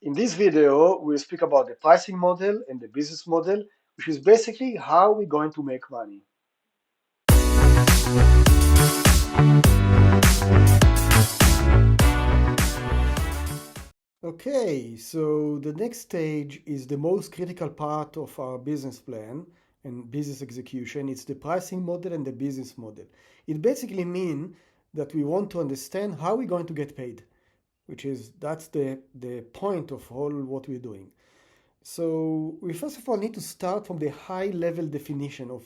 In this video, we'll speak about the pricing model and the business model, which is basically how we're going to make money. Okay, so the next stage is the most critical part of our business plan and business execution. It's the pricing model and the business model. It basically means that we want to understand how we're going to get paid, that's the point of all what we're doing. So we first of all need to start from the high level definition of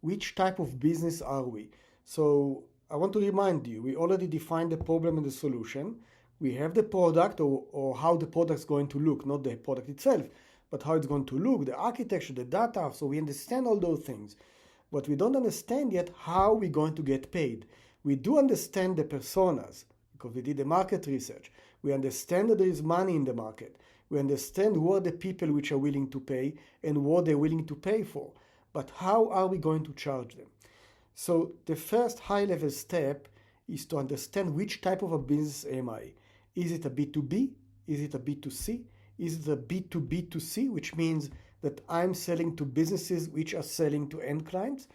which type of business are we. So I want to remind you, we already defined the problem and the solution. We have the product or how the product is going to look, not the product itself, but how it's going to look, the architecture, the data. So we understand all those things. But we don't understand yet how we're going to get paid. We do understand the personas because we did the market research. We understand that there is money in the market. We understand who are the people which are willing to pay and what they're willing to pay for. But how are we going to charge them? So the first high-level step is to understand which type of a business am I. Is it a B2B? Is it a B2C? Is it a B2B2C, which means that I'm selling to businesses which are selling to end clients?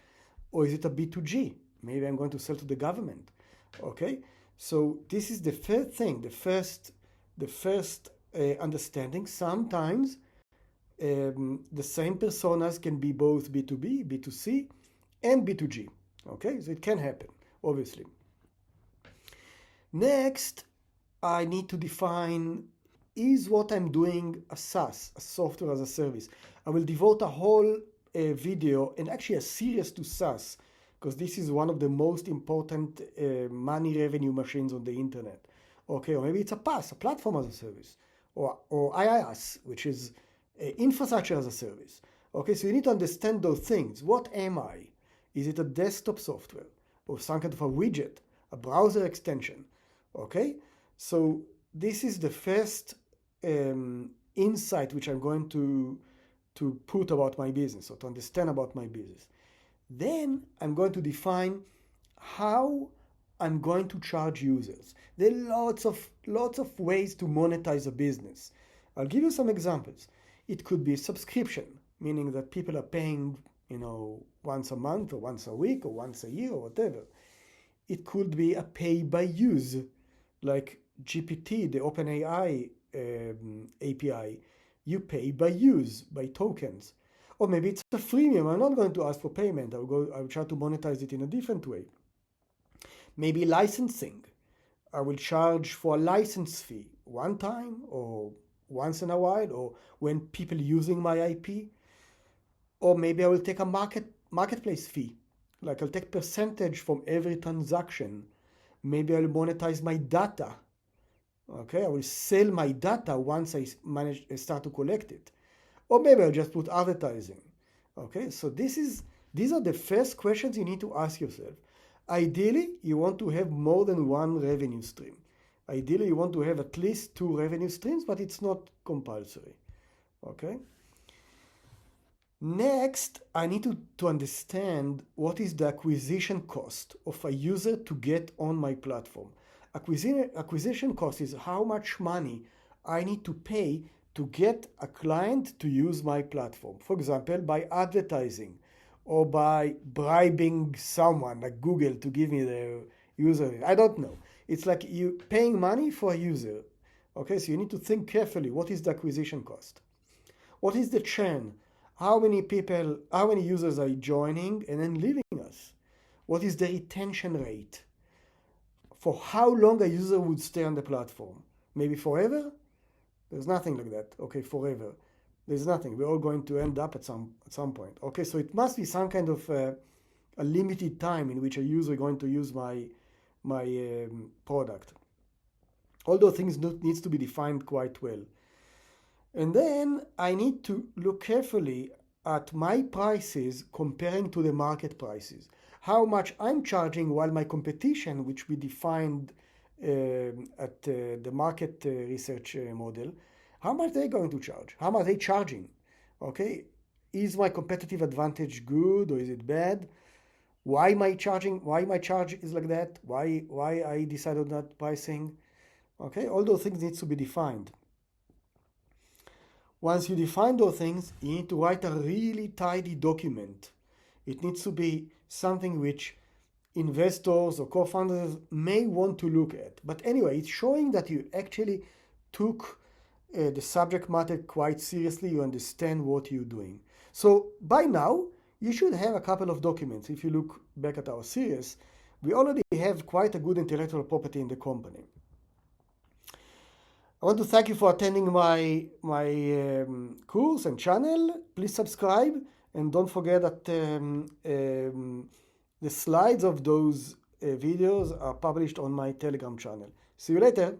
Or is it a B2G? Maybe I'm going to sell to the government. Okay, so this is the first thing, the first understanding. Sometimes the same personas can be both B2B, B2C, and B2G. Okay, so it can happen, obviously. Next, I need to define, is what I'm doing a SaaS, a software as a service? I will devote a whole video and actually a series to SaaS, because this is one of the most important money revenue machines on the internet. Okay, or maybe it's a PaaS, a platform as a service, or IaaS, which is infrastructure as a service. Okay, so you need to understand those things. What am I? Is it a desktop software or some kind of a widget, a browser extension? Okay, so this is the first insight which I'm going to put about my business, or to understand about my business. Then I'm going to define how I'm going to charge users. There are lots of ways to monetize a business. I'll give you some examples. It could be a subscription, meaning that people are paying, once a month or once a week or once a year or whatever. It could be a pay by use, like GPT, the OpenAI API. You pay by use, by tokens. Or maybe it's a freemium. I'm not going to ask for payment. I'll try to monetize it in a different way. Maybe licensing. I will charge for a license fee one time or once in a while, or when people using my IP. Or maybe I will take a marketplace fee. Like I'll take percentage from every transaction. Maybe I'll monetize my data. Okay, I will sell my data once I start to collect it. Or maybe I'll just put advertising. Okay, so these are the first questions you need to ask yourself. Ideally, you want to have more than one revenue stream. Ideally, you want to have at least 2 revenue streams, but it's not compulsory. Okay. Next, I need to understand what is the acquisition cost of a user to get on my platform. Acquisition cost is how much money I need to pay to get a client to use my platform. For example, by advertising or by bribing someone like Google to give me their user. I don't know. It's like you paying money for a user. Okay, so you need to think carefully. What is the acquisition cost? What is the churn? How many users are joining and then leaving us? What is the retention rate? For how long a user would stay on the platform? Maybe forever? There's nothing like that. Okay, forever. There's nothing. We're all going to end up at some point. Okay, so it must be some kind of a limited time in which a user is going to use my product. All those things needs to be defined quite well. And then I need to look carefully at my prices comparing to the market prices. How much I'm charging while my competition, which we defined at the market research model, how much they're going to charge? How much are they charging? Okay, is my competitive advantage good or is it bad? Why my charge is like that? Why I decided on that pricing? Okay, all those things needs to be defined. Once you define those things, you need to write a really tidy document. It needs to be something which investors or co-founders may want to look at. But anyway, it's showing that you actually took the subject matter quite seriously. You understand what you're doing. So by now, you should have a couple of documents. If you look back at our series, we already have quite a good intellectual property in the company. I want to thank you for attending my course and channel. Please subscribe, and don't forget that the slides of those videos are published on my Telegram channel. See you later.